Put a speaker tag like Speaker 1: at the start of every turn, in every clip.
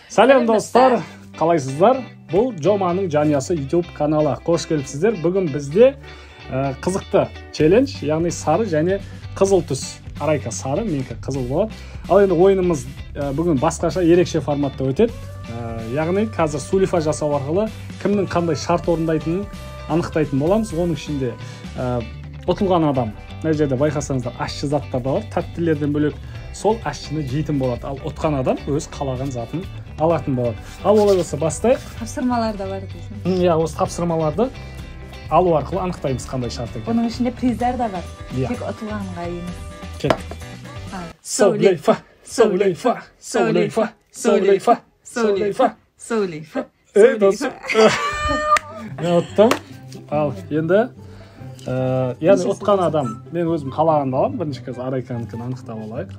Speaker 1: Салем достар, қалайсыздар? Бұл Жоманың жанұясы YouTube каналы. Қош келіпсіздер. Бүгін бізде қызықты челлендж, яғни сары және қызыл түс. Арайка сары, менікі қызыл болады. Ал енді ойынымыз бүгін басқаша ерекше форматта өтеді. Яғни қазір сулифа жасау арқылы кімнің қандай шарт орындайтынын анықтайтын боламыз. Оның ішінде ұтылған адам, мына жерде байқасаңыздар, ащы заттар да бар. Тәттілерден бөлек сол ащыны жейтін болады. Ал ұтқан адам өз қалаған затын алатын болады. Ал олай болса бастайық.
Speaker 2: Тапсырмалар да бар дейсің.
Speaker 1: Иә, осы тапсырмаларды алу арқылы анықтаймыз қандай шарт екен.
Speaker 2: Оның ішінде приздар да бар. Тек ұтылғанға емес.
Speaker 1: Кеттік. Сулифа, сулифа, сулифа, сулифа, сулифа,
Speaker 2: сулифа.
Speaker 1: Досым. Мен ұттым. Ал енді яғни ұтқан адам, мен өзім қалағанды аламын. Бірінші қазір Арайканыкін анықтап алайық.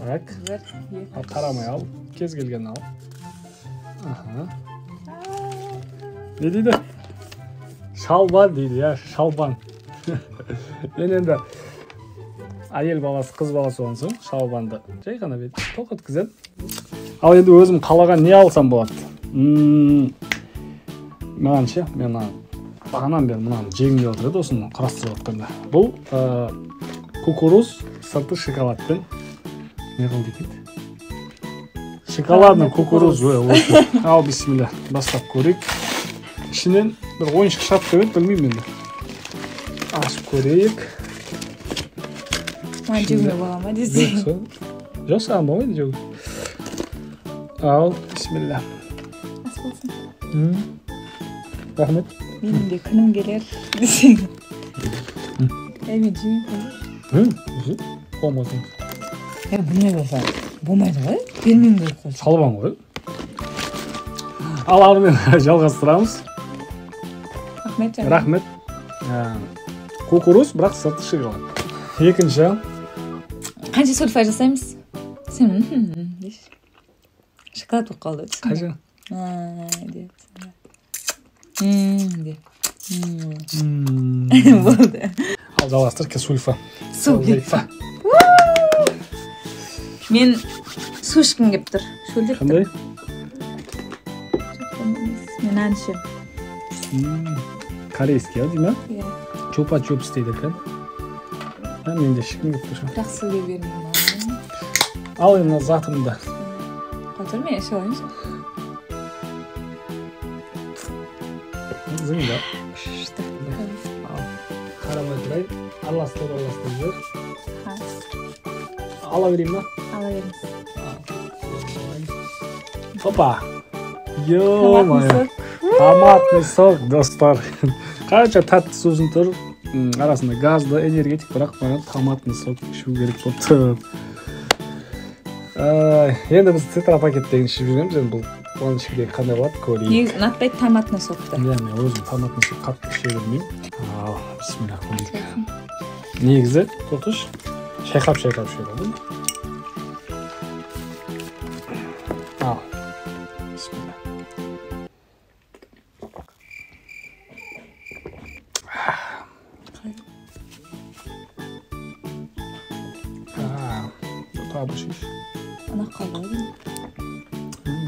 Speaker 1: Так. Қарамай ал, кез келген ал. Не дейді? Шалбан дейді, я, шалбан. Мен енді әйел баласы, қыз баласы болсын, шалбанды жай ғана бет тоқыткізем. Ал енді өзім қалаған не алсам болады? Маған ше, мен бағанан бері мынаны жегім келіп отыр еді, осыны құрастырып отқанда. Бұл кукуруз сырты шоколадпен не қылды екен? Шоколадный кукуруз. Ал, бисмилля, бастап көрейік. Ішінен бір ойыншық шығады деп еді, білмеймін енді. Ашып көрейік.
Speaker 2: Маған жеуге бола ма десең?
Speaker 1: Жоқ, саған болмайды жеуге. Ал, бисмилля.
Speaker 2: Ас болсын.
Speaker 1: Рахмет.
Speaker 2: Менің де күнім келер десең. Мен жемеймін.
Speaker 1: Болмасын.
Speaker 2: Бұнай болса, болмайды ғой? Бермеймін керек қой.
Speaker 1: Шалбан ғой. Ал арымен жалғастырамыз. Рахмет. Кукуруз, бірақ сырты шоколад. Екінші.
Speaker 2: Қанша сульфа жасаймыз? Сен шоколад болып қалды.
Speaker 1: Қанша?
Speaker 2: Болды.
Speaker 1: Ал жалғастыр, сульфа.
Speaker 2: Сульфа. Мен су ішкім кеп тұр. Шөлдеп тұр. Мен әнші.
Speaker 1: Корейский, деймі?
Speaker 2: Иә.
Speaker 1: Чупа-чупс дейді екен. Мен де ішкім кеп тұр.
Speaker 2: Бірақ сөйлей бермеймін.
Speaker 1: Ал енді затымды.
Speaker 2: Қатыр мен іші ойыншы.
Speaker 1: Зыңда.
Speaker 2: Күшті.
Speaker 1: Қарамай тұрайын. Араластыр жүр. Ала берейін ма?
Speaker 2: Ала беріңіз.
Speaker 1: Опа! Ё-моё! Томатный сок, достар. Қанша тәтті сусын тұр, арасында газды, энергетик, бірақ маған томатный сок ішу керек болып тұр. Енді біз тетрапакеттен ішіп жүреміз, енді бұл оның ішінде қандай болады көрейік.
Speaker 2: Негізі ұнатпайды томатный сокты.
Speaker 1: Иә, мен өзім томатный сок қатты іше бермеймін. Ал, бисмилля қойдық. Негізі, тоқыш, шайқап шайқап. Ал, бисмилля. Табы шеш.
Speaker 2: Ана қалады.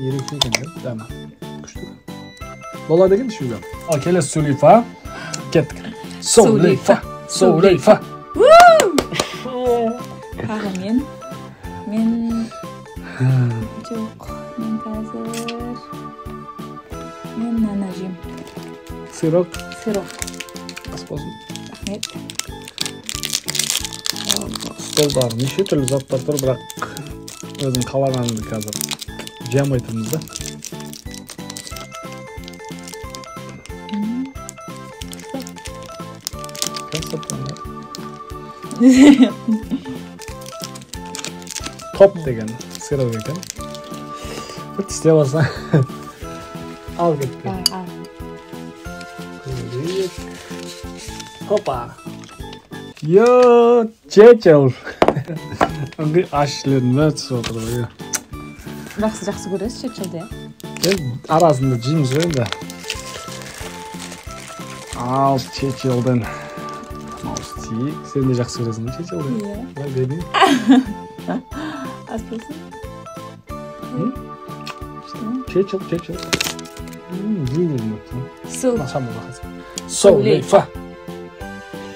Speaker 1: Ерекше екен, дәмі. Күшті. Болады екен ішуге. Ал, келесі сулифа. Кеттік. Сулифа. Сулифа.
Speaker 2: Тағы мен. Жоқ. Мен қазір. Мен нана жем.
Speaker 1: Сырок. Ас болсын.
Speaker 2: Рахмет.
Speaker 1: Столдар неше түрлі заттар тұр, бірақ өзім қалағанымды қазір жамай тұрмыз да. Топ деген сырок екен. Тісте болса ал кетті. Хопа. Йо, чечел. Аңғы ашыларын бәрі түсіп отыр ғой.
Speaker 2: Жақсы көресіз чечелді?
Speaker 1: Арасында жейміз ғой енді. Ал чечелден. Сен де жақсы көресің ғой чечелді?
Speaker 2: Иә.
Speaker 1: Бай бермеймін.
Speaker 2: Ас болсын?
Speaker 1: Ketchup. Bilmiyorum.
Speaker 2: Su.
Speaker 1: Masam bakasın. Souleyfa.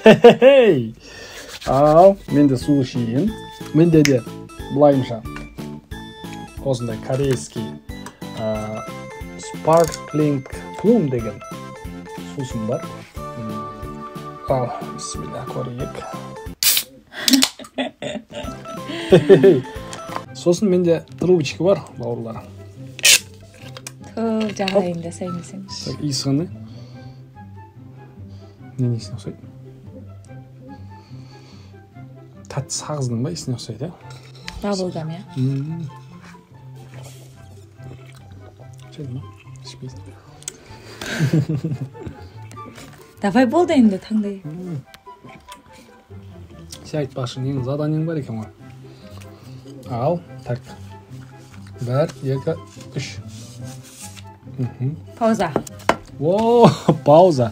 Speaker 1: Hey. Al, men de su ішейін. Менде де былайымша осындай корейский sparkling plum деген сусым бар. Ал, бисмилля көрейік. Сосын менде трубочка бар, бауырлар.
Speaker 2: Жағайын да sayın.
Speaker 1: Иісі қандай? Не несіне ұқсайды? Тәтті сағыздың ба есіне ұқсайды?
Speaker 2: Bubblegum, ya.
Speaker 1: Şey mi? İçmeyiz.
Speaker 2: Давай болды енді таңдай.
Speaker 1: Сен айтпақшы, ненің заданиең бар екен ғой. Ал, так. 1, 2, 3.
Speaker 2: Пауза.
Speaker 1: О, пауза.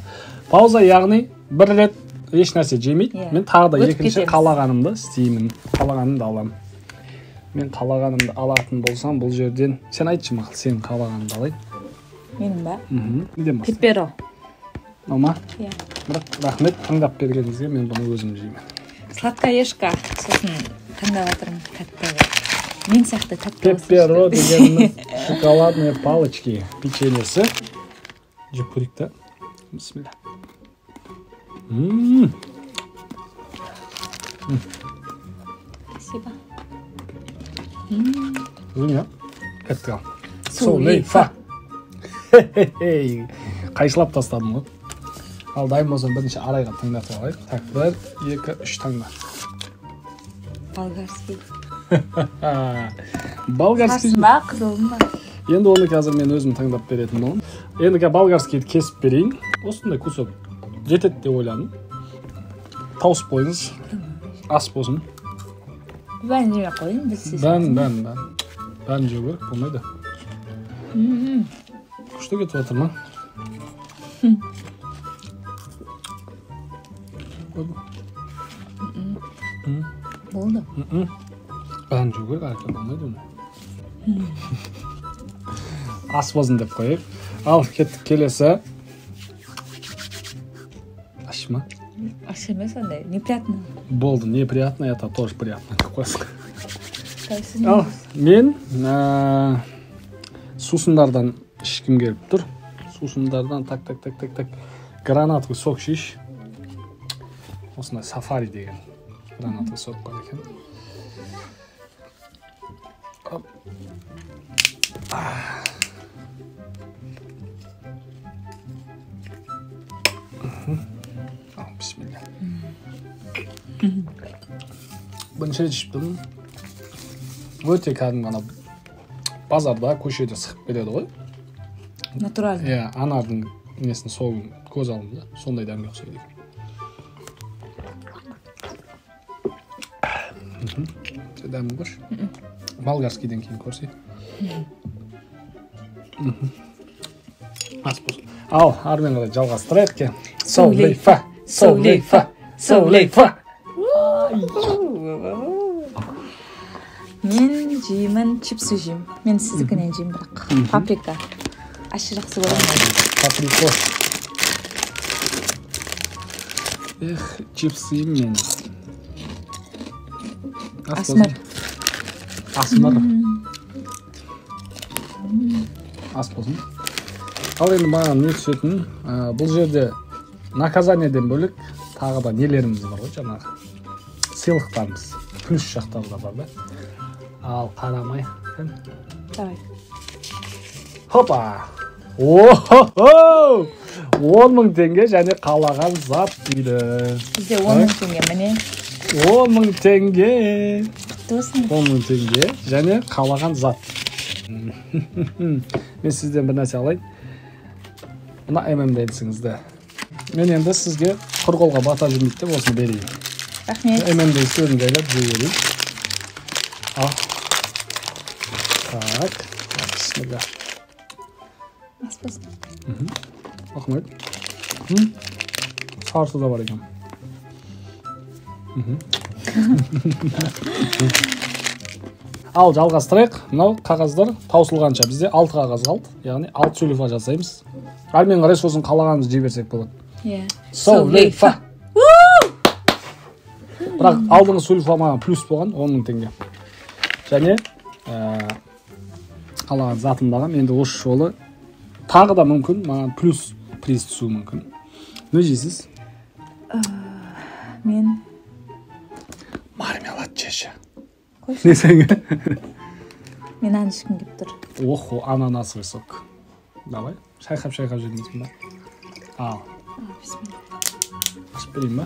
Speaker 1: Пауза яғни бір рет еш нәрсе жемейді. Мен тағы да екінші қалағанымды істеймін. Қалағанымды аламын. Мен қалағанымды алатын болсам, бұл жерден сен айтшы мақыл, сен қалағанымды алайын.
Speaker 2: Менің ба?
Speaker 1: Неден бастайын?
Speaker 2: Пеперо.
Speaker 1: Ома?
Speaker 2: Иә.
Speaker 1: Рахмет, таңдап бергеніңізге мен бұны өзім жеймін.
Speaker 2: Сладкоежка. Сосын таңдап жатырмын тәтті. Мен сияқты тәтті.
Speaker 1: Пеперо дегеніміз шоколадные палочки, печеньесі. Жеп көрейік та. Бисмилля.
Speaker 2: Спасибо.
Speaker 1: Өзің, әтті қал. Souleyfa. Қайшылап тастадым ғой. Ал дайым болсам бірінші арайға таңдатып алайық. Так, 1, 2, 3 таңда.
Speaker 2: Болгарский.
Speaker 1: Болгарский.
Speaker 2: Қасым ба, қызылым ба?
Speaker 1: Енді оны қазір мен өзім таңдап беретін болым. Енді болгарскийді кесіп берейін. Осындай кусок жетеді деп ойладым. Тауысып қойыңыз. Ас болсын.
Speaker 2: Бәрін жемей қойын, біз.
Speaker 1: Бәрін жеу керек, болмайды. Күшті кетіп отыр ма?
Speaker 2: Болды.
Speaker 1: Бәрін жеу керек, әркен болмайды оны. Ас болсын деп қойып. Ал, кеттік келесі. Аш ма?
Speaker 2: Аш емес ондай, неприятно.
Speaker 1: Болды, неприятно, это тоже приятно. Ал, мен сусындардан ішкім келіп тұр. Сусындардан так. Гранатовый сок шиш. Осындай сафари деген гранатовый сок бар екен. Бисмилля. Бірінші рет ішіп тұрмын. Өте кәдімгі ана базарда көшеде сықып береді ғой.
Speaker 2: Натуральный.
Speaker 1: Иә, анардың несін соғын көз алдымда. Сондай дәмге ұқсайды екен. Дәмі көрші. Болгарскийден кейін көрсей. Ас болсын. Ал, армен қарай жалғастырайық ке. Souleyfa.
Speaker 2: Мен жеймін, чипсы жеймін. Мен сіздікінен жеймін бірақ. Паприка. Ашы жақсы көремін.
Speaker 1: Паприкос. Чипсы мен.
Speaker 2: Асмыр.
Speaker 1: Ас болсын. Ал енді маған не түсетін, бұл жерде наказаниеден бөлік тағы да нелеріміз бар ғой, жаңағы сыйлықтарымыз. Плюс жақтары да бар да. Ал қарамай.
Speaker 2: Давай.
Speaker 1: Хопа! О-хо-хо! 10.000 теңге және қалаған зат дейді.
Speaker 2: Бізде 10.000 теңге, міне.
Speaker 1: 10.000 теңге.
Speaker 2: Тосын.
Speaker 1: 10.000 теңге және қалаған зат. Мен сізден бір нәрсе алайын. Мына MMD'сіңізді. Мен енді сізге құр қолға бата жүрмейді деп осыны берейін.
Speaker 2: Рахмет.
Speaker 1: MMD'сі өзін жайлап жей берейін. Так. Бисмилля.
Speaker 2: Ас болсын.
Speaker 1: Рахмет. Сарысы да бар екен. Ал жалғастырайық. Мынау қағаздар таусылғанша бізде 6 қағаз қалды. Яғни 6 сулифа жасаймыз. Әрмен қарай сосын қалағанымызды жей берсек болады.
Speaker 2: Иә.
Speaker 1: Сулифа. Бірақ алдыңғы сулифа маған плюс болған 10.000 теңге. Және қалаған затымдаған енді осы жолы тағы да мүмкін маған плюс приз түсуі мүмкін. Не жейсіз?
Speaker 2: Мен
Speaker 1: мармелад жеші.
Speaker 2: Қойшы.
Speaker 1: Не сәңе?
Speaker 2: Мен аны ішкім кеп тұр.
Speaker 1: Охо, ананасовый сок. Давай. Шайқап жүрмейсің ба? Ал.
Speaker 2: Бисмилла.
Speaker 1: Ашып берейін ба?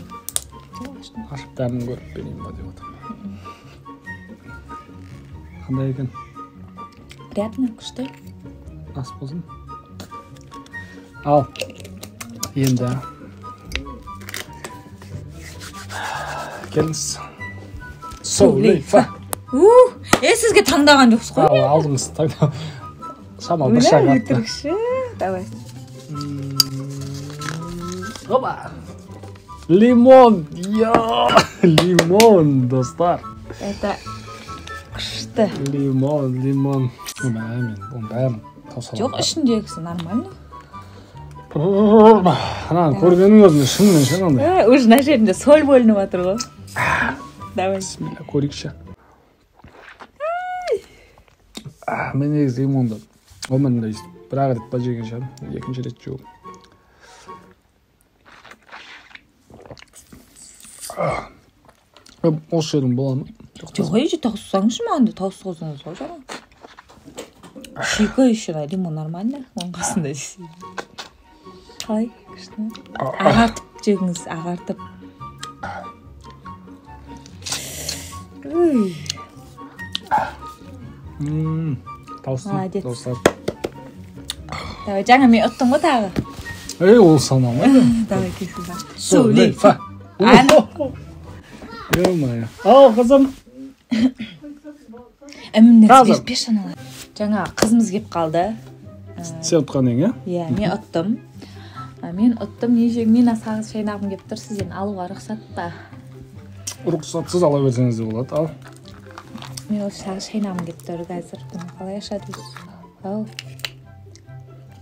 Speaker 1: Ашып дәмін көріп берейін ба деп отырмын. Қандай екен?
Speaker 2: Приятно, күшті.
Speaker 1: Ас болсын. Ал. Енді. Келіңіз. Сулифа.
Speaker 2: Сізге таңдаған жоқсыз қой.
Speaker 1: Алдыңыз таңдаған. Шамал бір шаг атты.
Speaker 2: Өтірікші. Давай.
Speaker 1: Опа. Лимон. Лимон, достар.
Speaker 2: Это күшті.
Speaker 1: Лимон. Мен бәрін таусалам.
Speaker 2: Жоқ, ішіндегісі нормально.
Speaker 1: Ана көргенің өзінде шынымен шынандай.
Speaker 2: Уже мына жерінде соль бөлініп жатыр ғой. Давай.
Speaker 1: Бисмилля, көрейікші. Мен негізі лимонды өмірімде бір-ақ рет ба жеген шығармын. Екінші рет жоқ. Осы жердің бола ма?
Speaker 2: Жоқ, ежі тауыссаңызшы мағанды тауысты қосыңыз ғой жаңа. Шикі еще лимон нормально. Оның қасында жесейді. Қалай? Күшті. Ағартып жегіңіз, ағартып.
Speaker 1: Тауысты.
Speaker 2: Давай, жаңа мен ұттым ғой тағы.
Speaker 1: Ол санамайды.
Speaker 2: Давай, кесілді.
Speaker 1: Сулифа. Ё-моё. Ал, қызым.
Speaker 2: Әмінді пеш аналар. Жаңа қызымыз кеп қалды.
Speaker 1: Сен ұтқан ең,
Speaker 2: Иә, мен ұттым. Мен сағыз шайнағым кеп тұр, сізден алуға рұқсат па?
Speaker 1: Рұқсатсыз ала берсеңіз де болады, ал.
Speaker 2: Мен осы сағыз шайнағым кеп тұр, қазір. Бұны қалай ашады? Ау.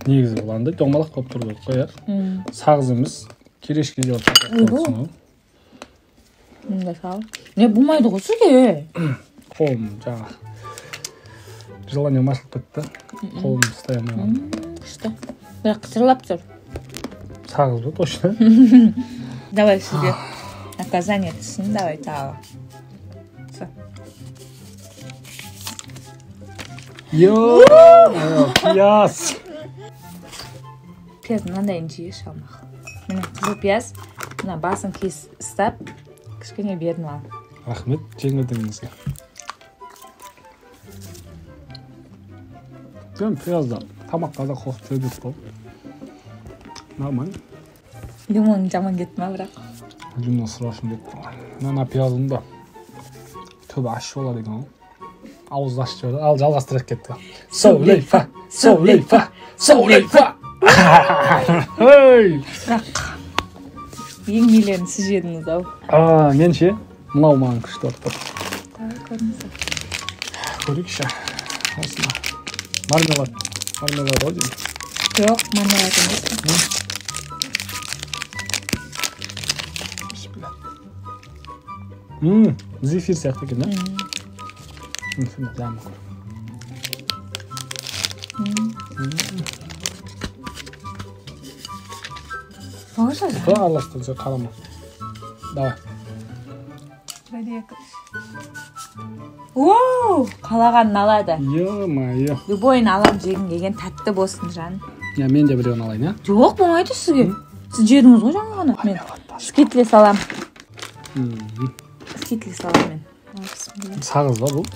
Speaker 1: Негізі болғанда домалақ көп тұрды қояр. Сағыз емес, керешке де отырсын.
Speaker 2: Мұнда сау. Не, болмайды ғой сізге?
Speaker 1: Қолым жаңа. Желание машылып кетті. Қолым ұстай алмаған.
Speaker 2: Күшті. Бірақ қытырлап тұр.
Speaker 1: Сағыз ба, точно?
Speaker 2: Давай сізге наказание түсін, давай тағы.
Speaker 1: Пияз.
Speaker 2: Пияз мынандайын жиі шалмақ. Міне қызыл пияз, мына басын кес ұстап, кішкене бердім ал.
Speaker 1: Рахмет, жеңілдіңізге. Мен пиязда тамаққа да қосып сөйлеп болып. Нормально.
Speaker 2: Лимон жаман кетті ма бірақ?
Speaker 1: Лимон сұрашым деп тұрған. Мына пиязым да төбі ащы болады екен ғой. Ауызды ашып жіберді. Ал жалғастырып кетті. Сулифа.
Speaker 2: Бірақ ең мейлерін сіз жедіңіз ау.
Speaker 1: Мен ше, мынау маған күшті аттыр.
Speaker 2: Көріңіз.
Speaker 1: Көрейікші. Осына. Мармелад ғой деймін.
Speaker 2: Жоқ, мармелад емес.
Speaker 1: Зефир сияқты екен, да? Дәмі көр.
Speaker 2: Можно же?
Speaker 1: Араластырып жүр, қарама. Давай.
Speaker 2: Оу, қалағанын алады.
Speaker 1: Ё-моё.
Speaker 2: Любойын алам жегін келген тәтті болсын жан.
Speaker 1: Мен де біреуін алайын, а?
Speaker 2: Жоқ, болмайды сізге. Сіз жедіңіз ғой жаңа ғана. Мен скитле салам. Скитле салам мен.
Speaker 1: Сағыз ба бұл?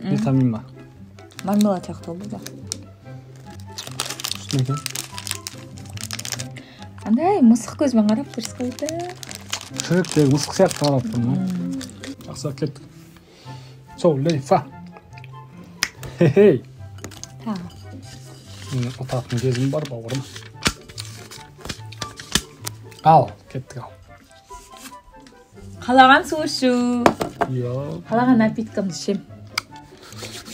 Speaker 1: Витамин ба?
Speaker 2: Мармелад сияқты бұл да.
Speaker 1: Үстіне екен?
Speaker 2: Андай мысық көзбен қарап тұрсыз қойды.
Speaker 1: Шіріктегі мысық сияқты қарап тұрмын. Жақсы кеттік. Сулифа. Хей.
Speaker 2: Тағы.
Speaker 1: Менің ұтатын кезім бар бауырым. Ал, кеттік ал.
Speaker 2: Қалаған су ішу.
Speaker 1: Йо.
Speaker 2: Қалаған напиткамды ішем.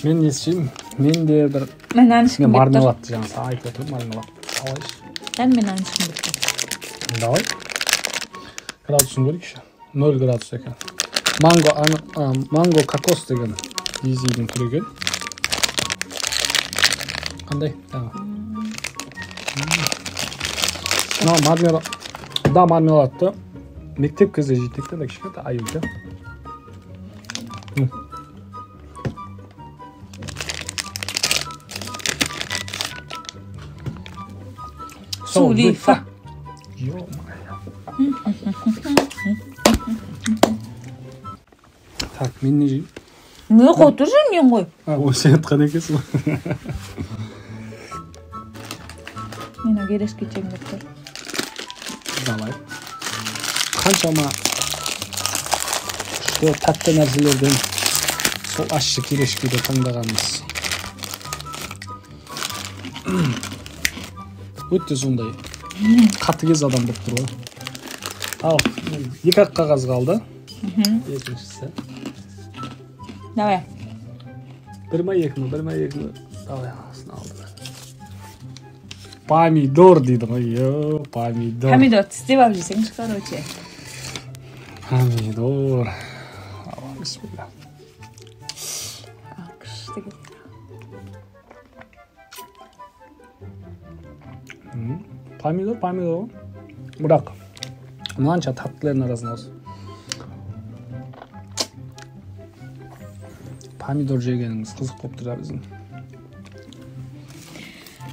Speaker 1: Мен не істеймін? Мен де бір...
Speaker 2: Мен анышкым
Speaker 1: Мен
Speaker 2: деп тұр.
Speaker 1: мармеладты жаңа саған айтып отырмын, мармелад. Алайшы.
Speaker 2: Мен анышкым деп тұр.
Speaker 1: Давай. Градусын көрейік еще. 0 градус екен. Манго кокос деген дизейдің түрі екен. Қандай? Мына мармеладты мектеп кезде жейдік те, кішкентай аюлка.
Speaker 2: Сулифа.
Speaker 1: Так, мен не жеймін?
Speaker 2: Не қотыр жемген ғой?
Speaker 1: Ой, сен айтқан екенсің.
Speaker 2: Мен агерешке жем деп тұр.
Speaker 1: Давай. Қаншама тәтті нәрселерден сол ащы керешкеде таңдағанымыз. Өтте сондай қатыгез адам болып тұр ғой. Ал, 2-ақ қағаз қалды. Екіншісі.
Speaker 2: Давай.
Speaker 1: Бір ма, екі ма? Давай, анасын алды. Помидор дейді ғой, помидор.
Speaker 2: Помидор тістеп алып жесеңші, короче.
Speaker 1: Помидор. Бисмилля.
Speaker 2: Күшті кет.
Speaker 1: Помидор. Бірақ мынанша таттылардың арасында осы. Помидор жегеніңіз қызық болып тұр біздің.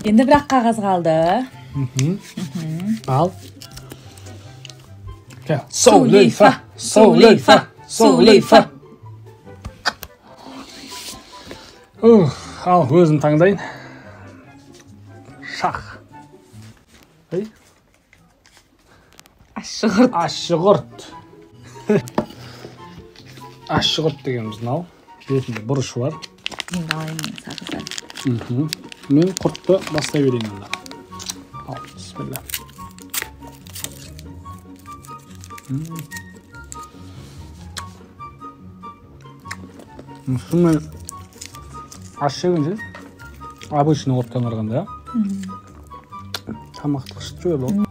Speaker 2: Енді бірақ қағаз қалды.
Speaker 1: Ал. Сулифа. Ал, өзім таңдайын. Шах.
Speaker 2: Ашшығырт.
Speaker 1: Ашшығырт дегеніміз мынау. Бетінде бұрышы бар.
Speaker 2: Енді алайын мен сағыздан.
Speaker 1: Мен құртты бастай берейін онда. Ал, бисмилля. Шынымен аш жегенше обычный оттан қарағанда, тамақты қышып жіберді ғой.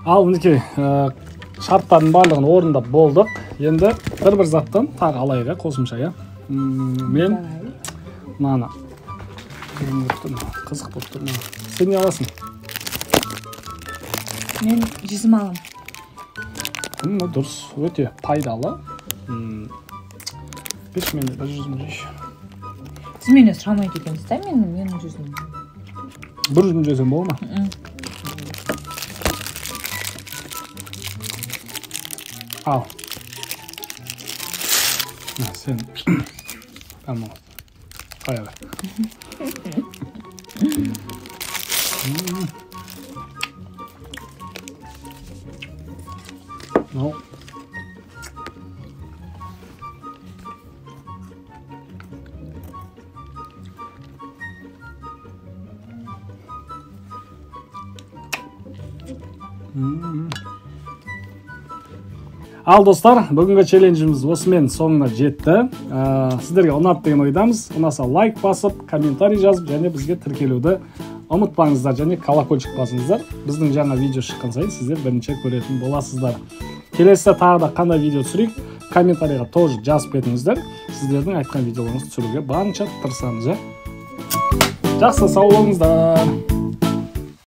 Speaker 1: Ал, мінекей, шарттардың барлығын орындап болдық. Енді бір заттан тағы алайық, қосымша. Мен мынаны қызық болып тұр. Сен не аласың?
Speaker 2: Мен 100 алам.
Speaker 1: Дұрыс, өте пайдалы. Берші мен 100 жейші.
Speaker 2: Сіз мені сұрамайды екенсіз, да? Менің 100.
Speaker 1: 100 жесем бол ма? Ал. Сен Tamam. Koy abi. No. Ал достар, бүгінгі челленджіміз осымен соңына жетті. Сіздерге ұнады деген ойдамыз. Ұнаса лайк басып, комментарий жазып, және бізге тіркелуді ұмытпаңыздар, және колокольчик басыңыздар. Біздің жаңа видео шыққан сайын сіздер бірінші көретін боласыздар. Келесі тағы да қандай видео түсірейік, комментарийға тоже жазып кетіңіздер. Сіздердің айтқан видеоларыңызды түсіруге барынша тырысамыз. Жақсы, сау болыңыздар.